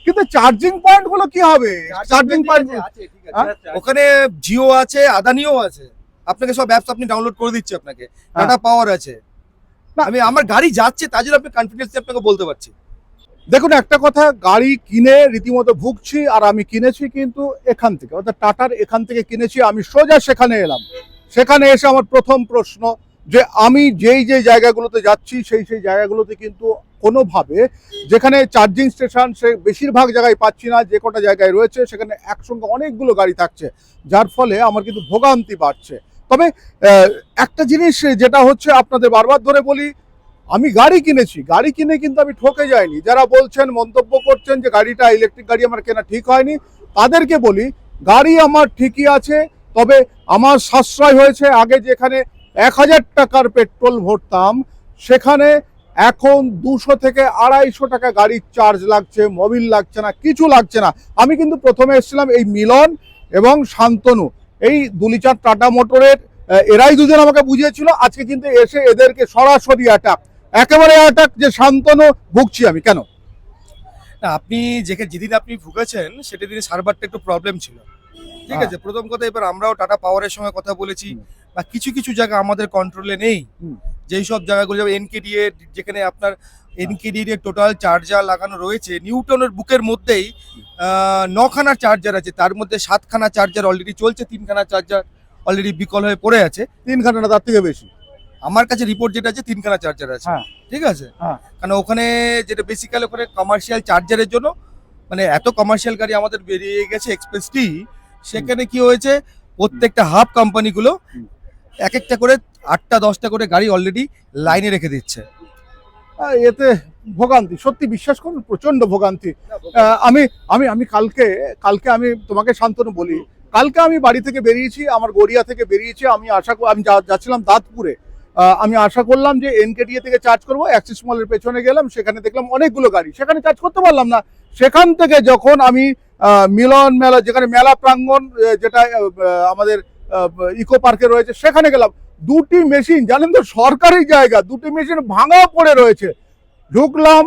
কিন্তু charging point গুলো কি হবে? চার্জিং পয়েন্ট ওখানে জিও আছে, আদানিও আছে, আপনাকে সব অ্যাপস আপনি ডাউনলোড করে দিচ্ছি, আপনাকে টাটা পাওয়ার আছে। আমি আমার গাড়ি যাচ্ছে তার জন্য আপনি কনফিডেন্স আপনাকে বলতে পারছি। দেখুন, একটা কথা, গাড়ি কিনে রীতিমতো ভুগছি, আর আমি কিনেছি কিন্তু এখান থেকে, অর্থাৎ টাটার এখান থেকে কিনেছি। আমি সোজা সেখানে এলাম। সেখানে এসে আমার প্রথম প্রশ্ন যে আমি যেই জায়গাগুলোতে যাচ্ছি সেই জায়গাগুলোতে কিন্তু কোনোভাবে যেখানে চার্জিং স্টেশন সে বেশিরভাগ জায়গায় পাচ্ছি না। যে কটা জায়গায় রয়েছে সেখানে একসঙ্গে অনেকগুলো গাড়ি থাকছে, যার ফলে আমার কিন্তু ভোগান্তি বাড়ছে। তবে একটা জিনিস যেটা হচ্ছে, আপনাদের বারবার ধরে বলি, আমি গাড়ি কিনেছি, গাড়ি কিনে কিন্তু আমি ঠকে যাইনি। যারা বলছেন, মন্তব্য করছেন যে গাড়িটা ইলেকট্রিক গাড়ি আমার কেনা ঠিক হয়নি, তাদেরকে বলি গাড়ি আমার ঠিকই আছে, তবে আমার সাশ্রয় হয়েছে। আগে যেখানে 1000 টাকার পেট্রোল ভরতাম সেখানে এখন 200 থেকে 250 টাকা গাড়ির চার্জ লাগছে, মোবিল লাগছে না, কিছু লাগছে না। আমি কিন্তু প্রথমে এসেছিলাম এই মিলন এবং শান্তনু, এই দুলিচাঁদ টাটা মোটরের, এরাই দুজন আমাকে বুঝিয়েছিল। আজকে কিন্তু এসে এদেরকে সরাসরি অ্যাটাক, একেবারে অ্যাটাক, যে শান্তনু ভুগছি আমি কেন। না, আপনি যেদিন আপনি ভুগেছেন সেটা দিনে সার্ভারটা একটু প্রবলেম ছিল, ঠিক আছে, প্রথম কথা। এবার আমরাও টাটা পাওয়ারের সঙ্গে কথা বলেছি, বা কিছু কিছু জায়গা আমাদের কন্ট্রোলে নেই, যেই সব জায়গাগুলো যেমন এনকেডিএ, যেখানে আপনার এনকেডিএ টোটাল চার্জার লাগানো রয়েছে নিউটনের বুকের মধ্যেই 9খানা চার্জার আছে, তার মধ্যে 7খানা চার্জার অলরেডি চলছে, 3খানা চার্জার অলরেডি বিকল হয়ে পড়ে আছে। 3খানা না তার থেকে বেশি, আমার কাছে রিপোর্ট যেটা আছে 3খানা চার্জার আছে, ঠিক আছে। কারণ ওখানে যেটা বেসিক্যালি ওখানে কমার্শিয়াল চার্জারের জন্য, মানে এত কমার্শিয়াল গাড়ি আমাদের বেরিয়ে গেছে এক্সপ্রেসটি, সেখানে কি হয়েছে, প্রত্যেকটা হাব কোম্পানিগুলো এক একটা করে 8টা 10টা করে গাড়ি অলরেডি লাইনে রেখে দিচ্ছে। এতে ভোগান্তি, সত্যি বিশ্বাস করুন, প্রচন্ড ভোগান্তি। আমি আমি আমি কালকে আমি তোমাকে শান্তনু বলি, কালকে আমি বাড়ি থেকে বেরিয়েছি, আমার গড়িয়া থেকে বেরিয়েছি। আমি যাচ্ছিলাম দাঁতপুরে। আমি আশা করলাম যে এনকেডিএ থেকে চার্জ করবো, অ্যাক্সিস মলের পেছনে গেলাম, সেখানে দেখলাম অনেকগুলো গাড়ি, সেখানে চার্জ করতে পারলাম না। সেখান থেকে যখন আমি মিলন মেলা, যেখানে মেলা প্রাঙ্গণ, যেটা আমাদের ইকো পার্কে রয়েছে, সেখানে গেলাম। 2টি মেশিন, জানেন তো, সরকারি জায়গা, 2টি মেশিন ভাঙা পড়ে রয়েছে। ঢুকলাম,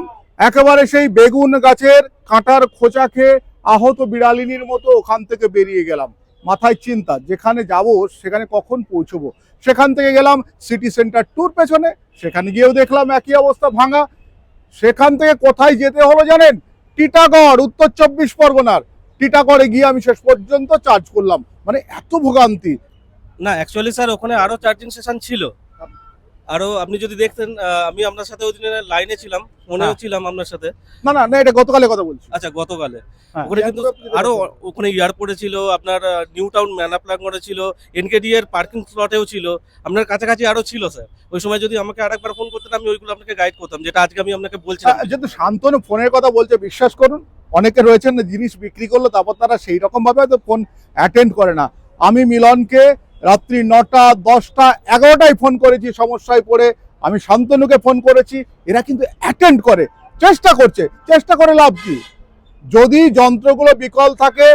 একেবারে সেই বেগুন গাছের কাঁটার খোঁচা খেয়ে আহত বিড়ালিনীর মতো ওখান থেকে বেরিয়ে গেলাম। মাথায় চিন্তা, যেখানে যাব সেখানে কখন পৌঁছবো। সেখান থেকে গেলাম সিটি সেন্টার ট্যুর পেছনে, সেখানে গিয়েও দেখলাম একই অবস্থা, ভাঙা। সেখান থেকে কোথায় যেতে হলো জানেন? টিটাগড়, উত্তর 24 পরগনার টিটাগড়ে গিয়ে আমি শেষ পর্যন্ত চার্জ করলাম। মানে এত ভোগান্তি। না, অ্যাকচুয়ালি স্যার ওখানে আরো চার্জিং স্টেশন ছিল, আরো আপনি যদি দেখতেন, আমি আপনার সাথে ওই দিনে লাইনে ছিলাম, ফোনেও ছিলাম আপনার সাথে। না না না, এটা গতকালের কথা বলছি। আচ্ছা, গতকালে ওখানে কিন্তু আরো, ওখানে এয়ারপোর্টে ছিল, আপনার নিউ টাউন মেলা প্রাঙ্গণে ছিল, এনকেডি এর পার্কিং স্লটেও ছিল, আপনার কাছাকাছি আরো ছিল স্যার। ওই সময় যদি আমাকে আরেকবার ফোন করতেন, আমি ওইগুলো আপনাকে গাইড করতাম, যেটা আজকে আমি আপনাকে বলছিলাম। যেহেতু শান্তনু ফোনের কথা বলছে, বিশ্বাস করুন, অনেকে রয়েছেন না, জিনিস বিক্রি করলো তারপর তারা সেই রকম ভাবে হয়তো ফোন অ্যাটেন্ড করে না। আমি মিলনকে রাত্রি 9টা 10টা 11টায় ফোন করেছি সমস্যায় পড়ে, আমি শান্তনুকে ফোন করেছি, এরা কিন্তু অ্যাটেন্ড করে, চেষ্টা করে লাভ কি? যদি যন্ত্রগুলো বিকল থাকে,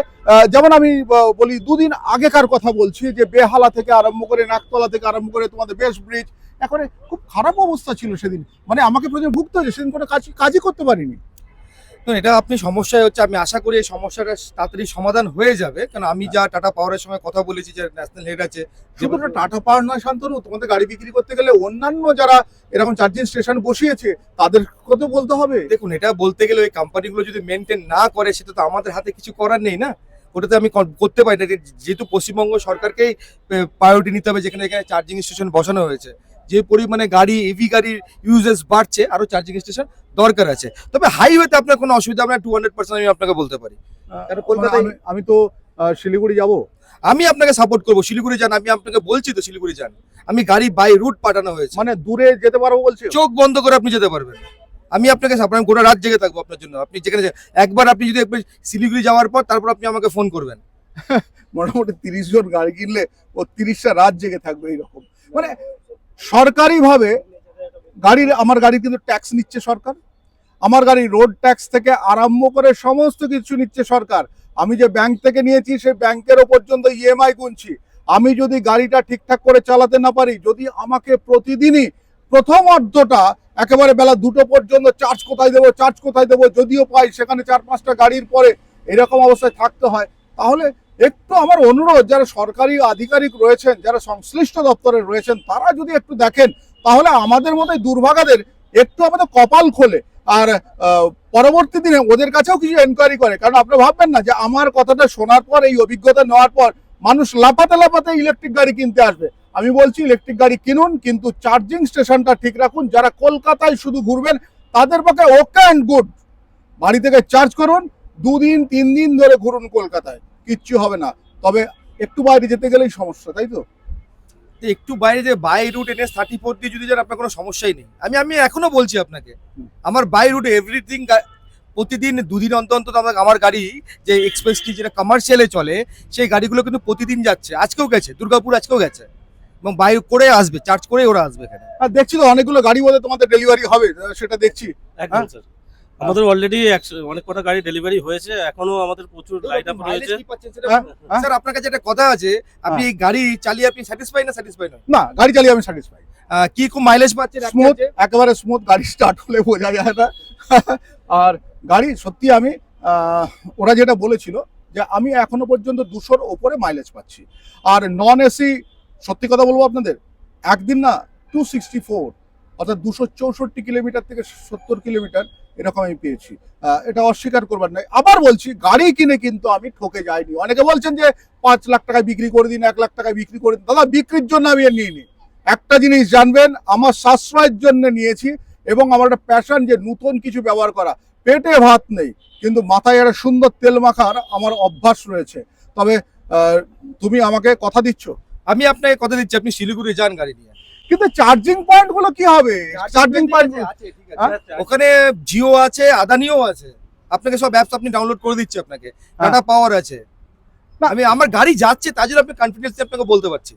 যেমন আমি বলি 2 দিন আগেকার কথা বলছি, যে বেহালা থেকে আরম্ভ করে, নাকতলা থেকে আরম্ভ করে তোমাদের বেস্ট ব্রিজ, এখন খুব খারাপ অবস্থা ছিল সেদিন। মানে আমাকে প্রথমে ভুগতে হয়েছে, সেদিন কোনো কাজই করতে পারিনি। এটা আপনি সমস্যায় হচ্ছে, আমি আশা করি এই সমস্যাটা তাড়াতাড়ি সমাধান হয়ে যাবে। কারণ আমি যা টাটা পাওয়ারের সঙ্গে কথা বলেছি, যে ন্যাশনাল হেড আছে, শুধু টাটা পাওয়ার নয় শান্তনু, তোমাদের গাড়ি বিক্রি করতে গেলে অন্যান্য যারা এরকম চার্জিং স্টেশন বসিয়েছে তাদের কথা বলতে হবে। দেখুন, এটা বলতে গেলে ওই কোম্পানিগুলো যদি মেনটেন না করে, সেটা তো আমাদের হাতে কিছু করার নেই না। ওটাতে আমি করতে পারি না, যেহেতু পশ্চিমবঙ্গ সরকারকেই প্রায়োরিটি নিতে হবে। যেখানে এখানে চার্জিং স্টেশন বসানো হয়েছে, যে পরিমাণে ইভি গাড়ির ইউজেস বাড়ছে, আরো চার্জিং স্টেশন দরকার আছে। তবে হাইওয়েতে আপনার কোনো অসুবিধা হবে না, 200% আমি আপনাকে বলতে পারি। কারণ কলকাতায় আমি তো শিলিগুড়ি যাব, আমি আপনাকে সাপোর্ট করবো। শিলিগুড়ি যান, আমি আপনাকে বলছি তো শিলিগুড়ি যান। আমি গাড়ি বাই রুট পাঠানো হয়েছে, মানে দূরে যেতে পারবো বলছি, চোখ বন্ধ করে আপনি যেতে পারবেন। আমি আপনাকে সাপোর্ট, আমি গোটা রাত জেগে থাকবো আপনার জন্য। আপনি যেখানে একবার আপনি যদি শিলিগুড়ি যাওয়ার পর তারপর আপনি আমাকে ফোন করবেন। মোটামুটি 30 জন গাড়ি কিনলে ও 30টা রাত জেগে থাকবে এইরকম। মানে সরকারিভাবে আমার গাড়ি কিন্তু ট্যাক্স নিচ্ছে সরকার, আমার গাড়ি রোড ট্যাক্স থেকে আরম্ভ করে সমস্ত কিছু নিচ্ছে সরকার। আমি যে ব্যাংক থেকে নিয়েছি সেই ব্যাংকেরও পর্যন্ত ইএমআই গুনছি। আমি যদি গাড়িটা ঠিকঠাক করে চালাতে না পারি, যদি আমাকে প্রতিদিনই প্রথম অর্ধটা একেবারে বেলা 2টো পর্যন্ত চার্জ কোথায় দেবো, যদিও পাই সেখানে 4-5টা গাড়ির পরে এরকম অবস্থায় থাকতে হয়। তাহলে একটু আমার অনুরোধ, যারা সরকারি আধিকারিক রয়েছেন, যারা সংশ্লিষ্ট দপ্তরে রয়েছেন, তারা যদি একটু দেখেন, তাহলে আমাদের মতো দুর্ভাগাদের একটু আমাদের কপাল খোলে। আর পরবর্তী দিনে ওদের কাছেও কিছু এনকোয়ারি করে। কারণ আপনি ভাববেন না যে আমার কথাটা শোনার পর, এই অভিজ্ঞতা নেওয়ার পর মানুষ লাফাতে ইলেকট্রিক গাড়ি কিনতে আসবে। আমি বলছি ইলেকট্রিক গাড়ি কিনুন, কিন্তু চার্জিং স্টেশনটা ঠিক রাখুন। যারা কলকাতায় শুধু ঘুরবেন তাদের পক্ষে ওকে অ্যান্ড গুড, বাড়ি থেকে চার্জ করুন, 2-3 দিন ধরে ঘুরুন কলকাতায়, কিচ্ছু হবে না। তবে একটু বাইরে যেতে গেলেই সমস্যা, তাই তো? তো একটু বাইরে যে বাই রুট NH-34 দিয়ে যদি যান, আপনার কোনো সমস্যাই নেই। আমি এখনো বলছি আপনাকে, আমার বাই রুটে এভরিথিং, প্রতিদিন 2 দিন অন্তর আমার গাড়ি যে এক্সপ্রেসটি যেটা কমার্শিয়ালে চলে, সেই গাড়িগুলো কিন্তু প্রতিদিন যাচ্ছে। আজকেও গেছে, দুর্গাপুর আজকেও গেছে, এবং বাই করে আসবে, চার্জ করে ওরা আসবে এখানে। আর দেখছি তো অনেকগুলো গাড়ি বলে তোমাদের ডেলিভারি হবে, সেটা দেখছি। একদম স্যার, আমাদের অলরেডি অনেক কটা গাড়ি ডেলিভারি হয়েছে, এখনো আমাদের প্রচুর লাইন আপ রয়েছে। স্যার আপনার কাছে একটা কথা আছে, আপনি এই গাড়ি চালিয়ে আপনি স্যাটিসফাই নয়? না, গাড়ি চালিয়ে আমি স্যাটিসফাই। কি খুব মাইলেজ পাচ্ছেন? স্মুথ, একেবারে স্মুথ, গাড়ি স্টার্ট হলে বোঝা যায় না। আর গাড়ি সত্যি আমি ওরা যেটা বলেছিল যে আমি এখনো পর্যন্ত 200-র ওপরে মাইলেজ পাচ্ছি। আর নন এসি, সত্যি কথা বলবো আপনাদের, একদিন না 264, অর্থাৎ 264 কিলোমিটার থেকে 70 কিলোমিটার এরকম আমি পেয়েছি। এটা অস্বীকার করবার নয়। আবার বলছি, গাড়ি কিনে কিন্তু আমি ঠকে যাইনি। অনেকে বলছেন যে 5 লাখ টাকায় বিক্রি করে দিন, 1 লাখ টাকায় বিক্রি করে দিন। দাদা, বিক্রির জন্য আমি আর নিইনি। একটা জিনিস জানবেন, আমার সাশ্রয়ের জন্য নিয়েছি, এবং আমার একটা প্যাশন যে নতুন কিছু ব্যবহার করা। পেটে ভাত নেই, কিন্তু মাথায় একটা সুন্দর তেল মাখার আমার অভ্যাস রয়েছে। তবে তুমি আমাকে কথা দিচ্ছ? আমি আপনাকে কথা দিচ্ছি, আপনি শিলিগুড়ি যান গাড়ি নিয়ে। কিন্তু চার্জিং পয়েন্ট গুলো কি হবে? চার্জিং পয়েন্ট ওখানে জিও আছে, আদানিও আছে, আপনাকে সব অ্যাপস আপনি ডাউনলোড করে দিচ্ছি, আপনাকে টাটা পাওয়ার আছে। আমি আমার গাড়ি যাচ্ছে, তার জন্য আপনি কনফিডেন্সলি আপনাকে বলতে পারছি।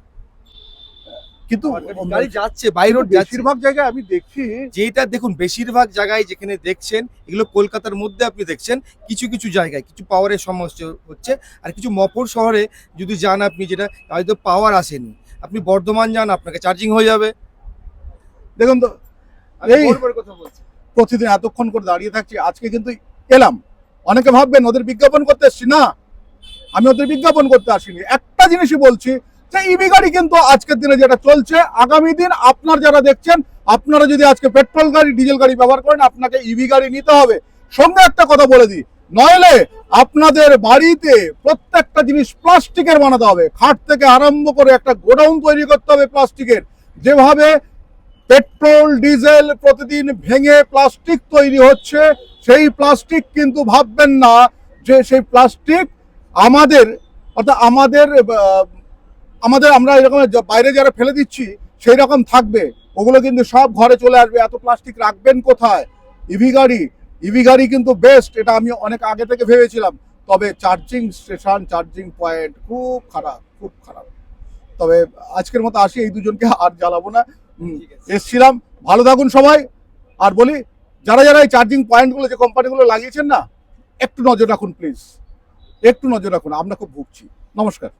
কিন্তু গাড়ি যাচ্ছে, বাই রোড বেশিরভাগ জায়গায় আমি দেখছি, যেটা দেখুন বেশিরভাগ জায়গায় যেখানে দেখছেন, এগুলো কলকাতার মধ্যে আপনি দেখছেন, কিছু কিছু জায়গায় কিছু পাওয়ারের সমস্যা হচ্ছে। আর কিছু মফর শহরে যদি যান আপনি, যেটা হয়তো পাওয়ার আসেনি, আপনি বর্ধমান যান, আপনাকে চার্জিং হয়ে যাবে। দেখুন তো, এই কথা বলছি, প্রতিদিন এতক্ষণ করে দাঁড়িয়ে থাকছি, আজকে কিন্তু এলাম। অনেকে ভাববেন ওদের বিজ্ঞাপন করতে এসছি, না, আমি ওদের বিজ্ঞাপন করতে আসিনি। একটা জিনিসই বলছি যে ইভি গাড়ি কিন্তু আজকের দিনে যেটা চলছে, আগামী দিন আপনার যারা দেখছেন, আপনারা যদি আজকে পেট্রোল গাড়ি, ডিজেল গাড়ি ব্যবহার করেন, আপনাকে ইভি গাড়ি নিতে হবে। সঙ্গে একটা কথা বলে দিই, নইলে আপনাদের বাড়িতে প্রত্যেকটা জিনিস প্লাস্টিকের বানাতে হবে। খাট থেকে আরম্ভ করে একটা গোডাউন তৈরি করতে হবে প্লাস্টিকের। যেভাবে পেট্রোল ডিজেল প্রতিদিন ভেঙে প্লাস্টিক তৈরি হচ্ছে, সেই প্লাস্টিক কিন্তু ভাববেন না যে সেই প্লাস্টিক আমাদের, অর্থাৎ আমরা এরকম বাইরে যারা ফেলে দিচ্ছি সেই রকম থাকবে। ওগুলো কিন্তু সব ঘরে চলে আসবে। এত প্লাস্টিক রাখবেন কোথায়? ইভি গাড়ি কিন্তু বেস্ট, এটা আমি অনেক আগে থেকে ভেবেছিলাম। তবে চার্জিং স্টেশন, চার্জিং পয়েন্ট খুব খারাপ। তবে আজকের মতো আসি, এই দুজনকে আর জ্বালাবো না। এসছিলাম, ভালো থাকুন সবাই। আর বলি, যারা এই চার্জিং পয়েন্টগুলো যে কোম্পানিগুলো লাগিয়েছেন না, একটু নজর রাখুন প্লিজ, একটু নজর রাখুন। আমরা খুব ভুগছি। নমস্কার।